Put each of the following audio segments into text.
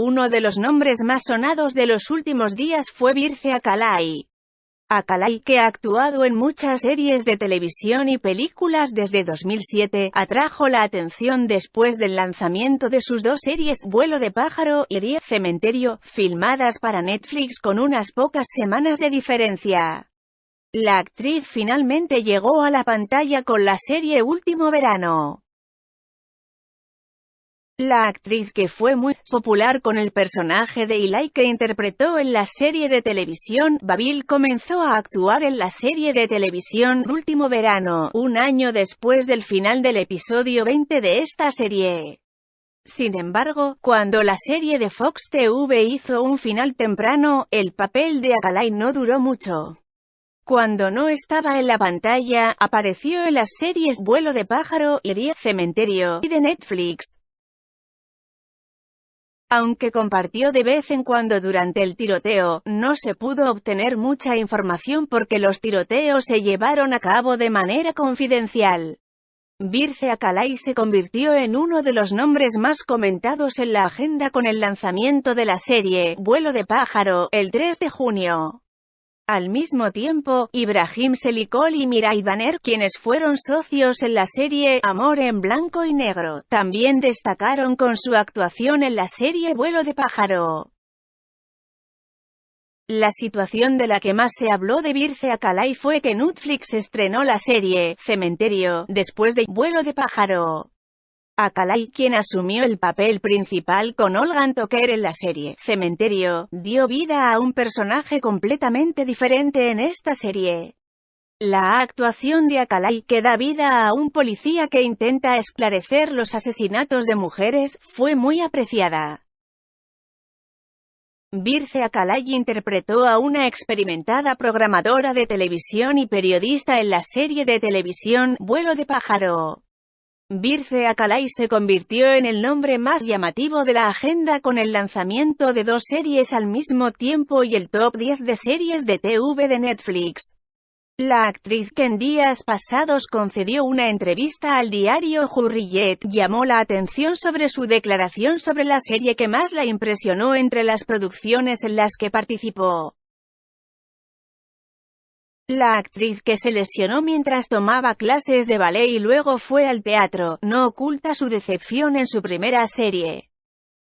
Uno de los nombres más sonados de los últimos días fue Birce Akalai. Akalai, que ha actuado en muchas series de televisión y películas desde 2007, atrajo la atención después del lanzamiento de sus dos series Vuelo de pájaro y Rie Cementerio, filmadas para Netflix con unas pocas semanas de diferencia. La actriz finalmente llegó a la pantalla con la serie Último Verano. La actriz, que fue muy popular con el personaje de Eli que interpretó en la serie de televisión Babil, comenzó a actuar en la serie de televisión Último Verano, un año después del final del episodio 20 de esta serie. Sin embargo, cuando la serie de Fox TV hizo un final temprano, el papel de Akalai no duró mucho. Cuando no estaba en la pantalla, apareció en las series Vuelo de pájaro y Rie Cementerio y de Netflix. Aunque compartió de vez en cuando durante el tiroteo, no se pudo obtener mucha información porque los tiroteos se llevaron a cabo de manera confidencial. Birce Akalai se convirtió en uno de los nombres más comentados en la agenda con el lanzamiento de la serie Vuelo de pájaro, el 3 de junio. Al mismo tiempo, Ibrahim Selikol y Mirai Daner, quienes fueron socios en la serie Amor en blanco y negro, también destacaron con su actuación en la serie Vuelo de pájaro. La situación de la que más se habló de Birce Akalai fue que Netflix estrenó la serie Cementerio después de Vuelo de pájaro. Akalai, quien asumió el papel principal con Olgan Toker en la serie Cementerio, dio vida a un personaje completamente diferente en esta serie. La actuación de Akalai, que da vida a un policía que intenta esclarecer los asesinatos de mujeres, fue muy apreciada. Birce Akalai interpretó a una experimentada programadora de televisión y periodista en la serie de televisión Vuelo de pájaro. Birce Akalai se convirtió en el nombre más llamativo de la agenda con el lanzamiento de dos series al mismo tiempo y el top 10 de series de TV de Netflix. La actriz, que en días pasados concedió una entrevista al diario Hurriyet, llamó la atención sobre su declaración sobre la serie que más la impresionó entre las producciones en las que participó. La actriz, que se lesionó mientras tomaba clases de ballet y luego fue al teatro, no oculta su decepción en su primera serie,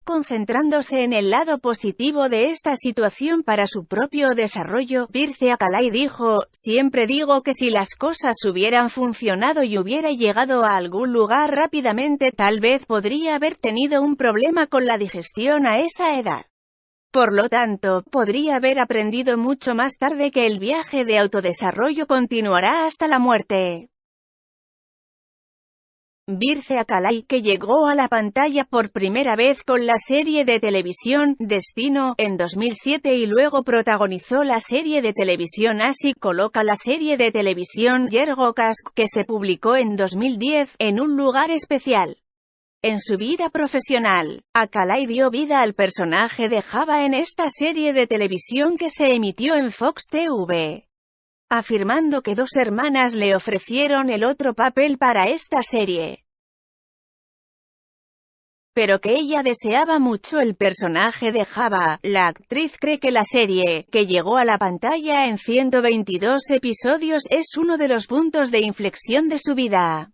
concentrándose en el lado positivo de esta situación para su propio desarrollo. Birce Akalai dijo: "Siempre digo que si las cosas hubieran funcionado y hubiera llegado a algún lugar rápidamente, tal vez podría haber tenido un problema con la digestión a esa edad. Por lo tanto, podría haber aprendido mucho más tarde que el viaje de autodesarrollo continuará hasta la muerte". Birce Akalai, que llegó a la pantalla por primera vez con la serie de televisión Destino en 2007 y luego protagonizó la serie de televisión Así, coloca la serie de televisión Yergokask, que se publicó en 2010, en un lugar especial en su vida profesional. Akalai dio vida al personaje de Java en esta serie de televisión que se emitió en Fox TV, afirmando que dos hermanas le ofrecieron el otro papel para esta serie, pero que ella deseaba mucho el personaje de Java. La actriz cree que la serie, que llegó a la pantalla en 122 episodios, es uno de los puntos de inflexión de su vida.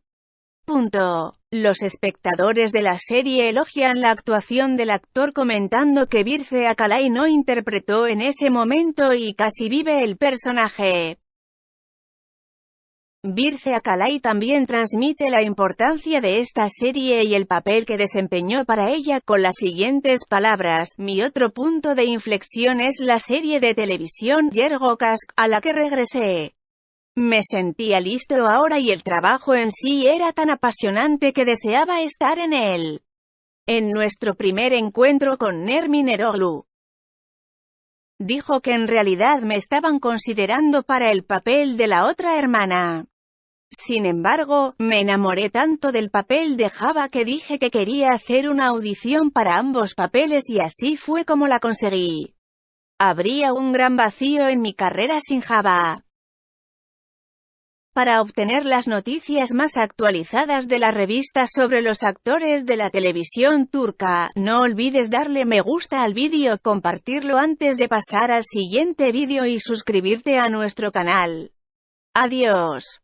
Los espectadores de la serie elogian la actuación del actor, comentando que Birce Akalai no interpretó en ese momento y casi vive el personaje. Birce Akalai también transmite la importancia de esta serie y el papel que desempeñó para ella, con las siguientes palabras: "Mi otro punto de inflexión es la serie de televisión Yergokask, a la que regresé. Me sentía listo ahora y el trabajo en sí era tan apasionante que deseaba estar en él". En nuestro primer encuentro con Nermin Eroglu, dijo que en realidad me estaban considerando para el papel de la otra hermana. Sin embargo, me enamoré tanto del papel de Java que dije que quería hacer una audición para ambos papeles y así fue como la conseguí. Habría un gran vacío en mi carrera sin Java. Para obtener las noticias más actualizadas de la revista sobre los actores de la televisión turca, no olvides darle me gusta al vídeo, compartirlo antes de pasar al siguiente vídeo y suscribirte a nuestro canal. Adiós.